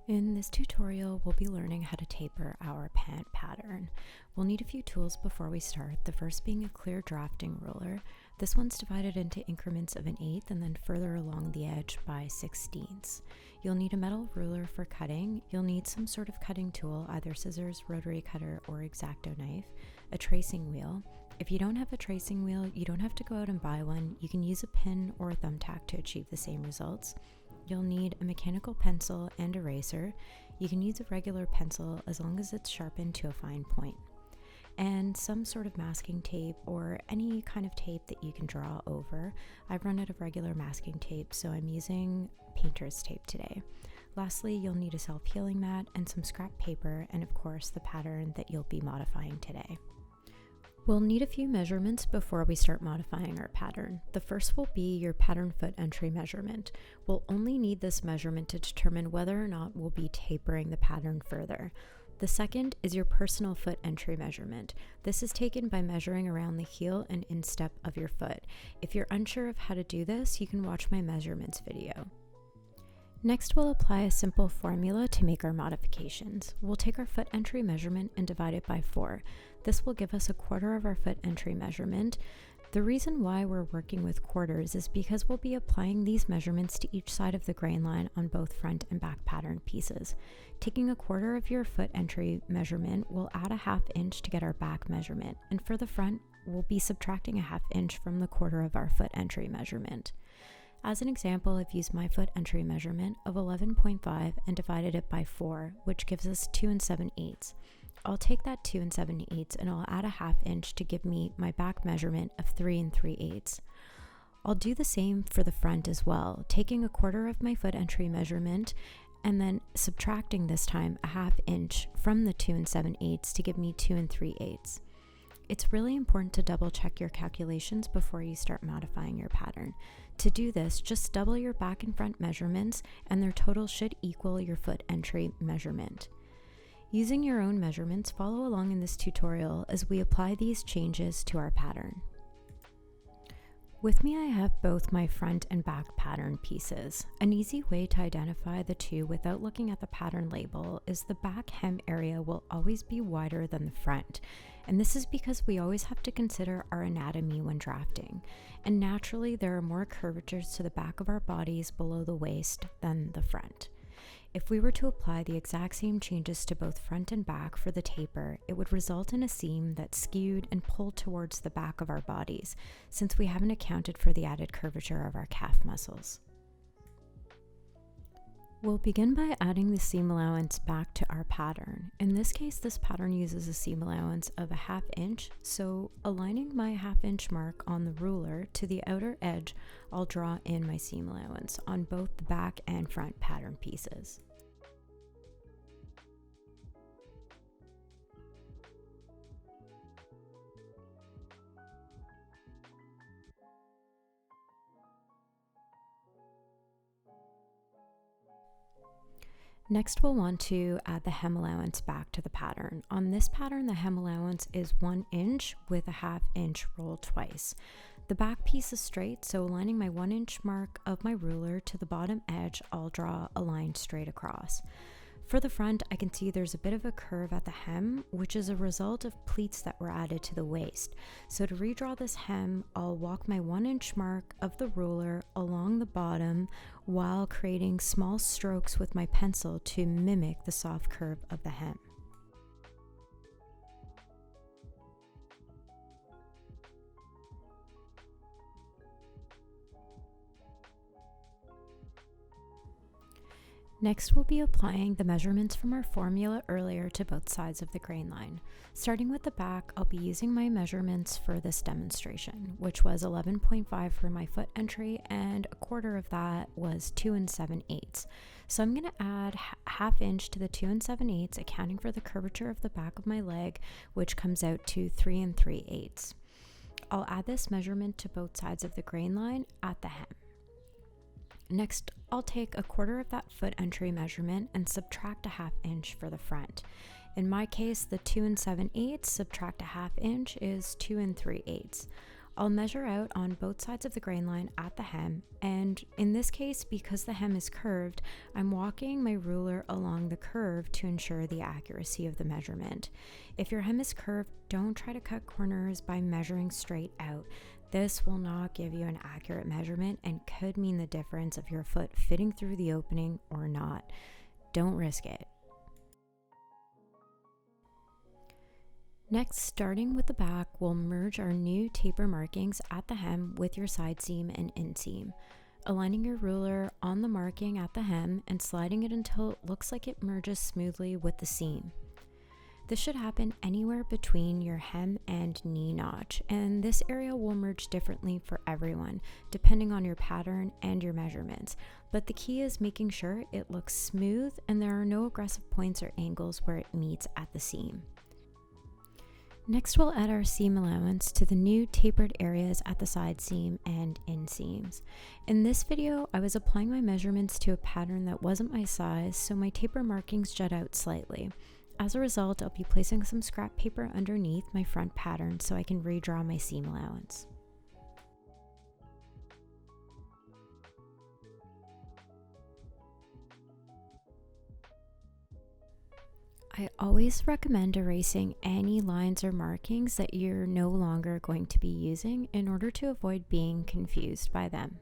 In this tutorial, we'll be learning how to taper our pant pattern. We'll need a few tools before we start, the first being a clear drafting ruler. This one's divided into increments of 1/8 and then further along the edge by 1/16. You'll need a metal ruler for cutting. You'll need some sort of cutting tool, either scissors, rotary cutter, or X-Acto knife, a tracing wheel. If you don't have a tracing wheel, you don't have to go out and buy one. You can use a pin or a thumbtack to achieve the same results. You'll need a mechanical pencil and eraser. You can use a regular pencil as long as it's sharpened to a fine point. And some sort of masking tape or any kind of tape that you can draw over. I've run out of regular masking tape, so I'm using painter's tape today. Lastly, you'll need a self-healing mat and some scrap paper, and of course the pattern that you'll be modifying today. We'll need a few measurements before we start modifying our pattern. The first will be your pattern foot entry measurement. We'll only need this measurement to determine whether or not we'll be tapering the pattern further. The second is your personal foot entry measurement. This is taken by measuring around the heel and instep of your foot. If you're unsure of how to do this, you can watch my measurements video. Next, we'll apply a simple formula to make our modifications. We'll take our foot entry measurement and divide it by 4. This will give us 1/4 of our foot entry measurement. The reason why we're working with quarters is because we'll be applying these measurements to each side of the grain line on both front and back pattern pieces. Taking 1/4 of your foot entry measurement, we'll add a 1/2 inch to get our back measurement, and for the front, we'll be subtracting a 1/2 inch from the 1/4 of our foot entry measurement. As an example, I've used my foot entry measurement of 11.5 and divided it by 4, which gives us 2 7/8. I'll take that 2 7/8 and I'll add a 1/2 inch to give me my back measurement of 3 3/8. I'll do the same for the front as well, taking 1/4 of my foot entry measurement and then subtracting this time a 1/2 inch from the 2 7/8 to give me 2 3/8. It's really important to double check your calculations before you start modifying your pattern. To do this, just double your back and front measurements and their total should equal your foot entry measurement. Using your own measurements, follow along in this tutorial as we apply these changes to our pattern. With me, I have both my front and back pattern pieces. An easy way to identify the two without looking at the pattern label is the back hem area will always be wider than the front. And this is because we always have to consider our anatomy when drafting. And naturally, there are more curvatures to the back of our bodies below the waist than the front. If we were to apply the exact same changes to both front and back for the taper, it would result in a seam that skewed and pulled towards the back of our bodies, since we haven't accounted for the added curvature of our calf muscles. We'll begin by adding the seam allowance back to our pattern. In this case, this pattern uses a seam allowance of a 1/2 inch, so aligning my 1/2 inch mark on the ruler to the outer edge, I'll draw in my seam allowance on both the back and front pattern pieces. Next, we'll want to add the hem allowance back to the pattern. On this pattern, the hem allowance is 1 inch with a 1/2 inch rolled twice. The back piece is straight, so aligning my 1 inch mark of my ruler to the bottom edge, I'll draw a line straight across. For the front, I can see there's a bit of a curve at the hem, which is a result of pleats that were added to the waist. So to redraw this hem, I'll walk my 1 inch mark of the ruler along the bottom while creating small strokes with my pencil to mimic the soft curve of the hem. Next, we'll be applying the measurements from our formula earlier to both sides of the grain line. Starting with the back, I'll be using my measurements for this demonstration, which was 11.5 for my foot entry, and 1/4 of that was 2 7/8. So I'm going to add 1/2 inch to the 2 7/8, accounting for the curvature of the back of my leg, which comes out to 3 3/8. I'll add this measurement to both sides of the grain line at the hem. Next, I'll take 1/4 of that foot entry measurement and subtract a 1/2 inch for the front. In my case, the 2 7/8 subtract a 1/2 inch is 2 3/8. I'll measure out on both sides of the grain line at the hem, and in this case, because the hem is curved, I'm walking my ruler along the curve to ensure the accuracy of the measurement. If your hem is curved, don't try to cut corners by measuring straight out. This will not give you an accurate measurement and could mean the difference of your foot fitting through the opening or not. Don't risk it. Next, starting with the back, we'll merge our new taper markings at the hem with your side seam and inseam, aligning your ruler on the marking at the hem and sliding it until it looks like it merges smoothly with the seam. This should happen anywhere between your hem and knee notch, and this area will merge differently for everyone, depending on your pattern and your measurements. But the key is making sure it looks smooth and there are no aggressive points or angles where it meets at the seam. Next, we'll add our seam allowance to the new tapered areas at the side seam and inseams. In this video, I was applying my measurements to a pattern that wasn't my size, so my taper markings jut out slightly. As a result, I'll be placing some scrap paper underneath my front pattern so I can redraw my seam allowance. I always recommend erasing any lines or markings that you're no longer going to be using in order to avoid being confused by them.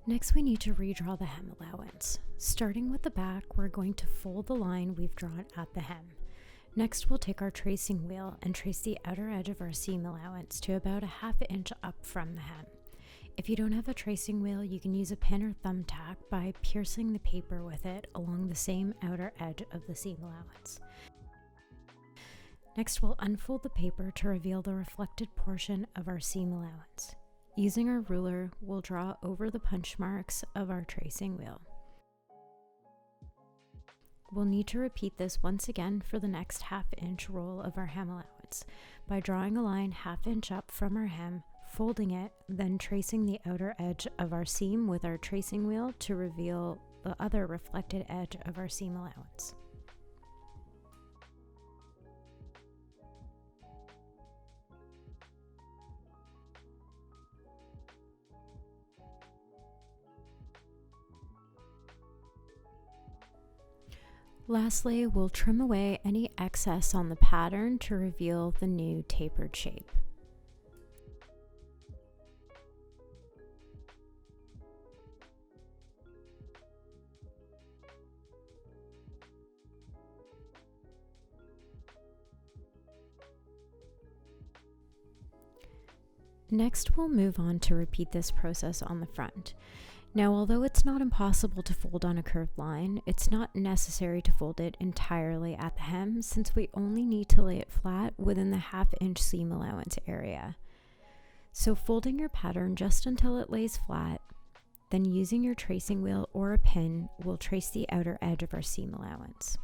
Next, we need to redraw the hem allowance. Starting with the back, we're going to fold the line we've drawn at the hem. Next, we'll take our tracing wheel and trace the outer edge of our seam allowance to about a ½ inch up from the hem. If you don't have a tracing wheel, you can use a pin or thumbtack by piercing the paper with it along the same outer edge of the seam allowance. Next, we'll unfold the paper to reveal the reflected portion of our seam allowance. Using our ruler, we'll draw over the punch marks of our tracing wheel. We'll need to repeat this once again for the next ½ inch roll of our hem allowance by drawing a line ½ inch up from our hem, folding it, then tracing the outer edge of our seam with our tracing wheel to reveal the other reflected edge of our seam allowance. Lastly, we'll trim away any excess on the pattern to reveal the new tapered shape. Next, we'll move on to repeat this process on the front. Now, although it's not impossible to fold on a curved line, it's not necessary to fold it entirely at the hem since we only need to lay it flat within the ½ inch seam allowance area. So folding your pattern just until it lays flat, then using your tracing wheel or a pin, we'll trace the outer edge of our seam allowance.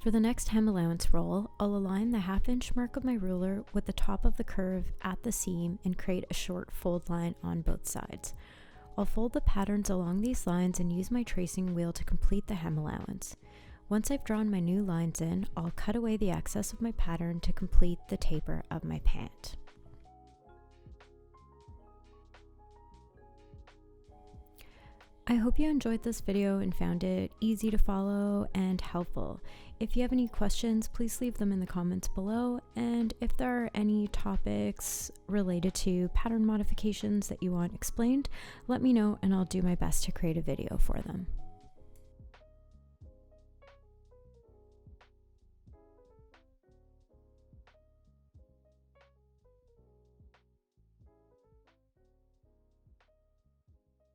For the next hem allowance roll, I'll align the ½ inch mark of my ruler with the top of the curve at the seam and create a short fold line on both sides. I'll fold the patterns along these lines and use my tracing wheel to complete the hem allowance. Once I've drawn my new lines in, I'll cut away the excess of my pattern to complete the taper of my pant. I hope you enjoyed this video and found it easy to follow and helpful. If you have any questions, please leave them in the comments below, and if there are any topics related to pattern modifications that you want explained, let me know and I'll do my best to create a video for them.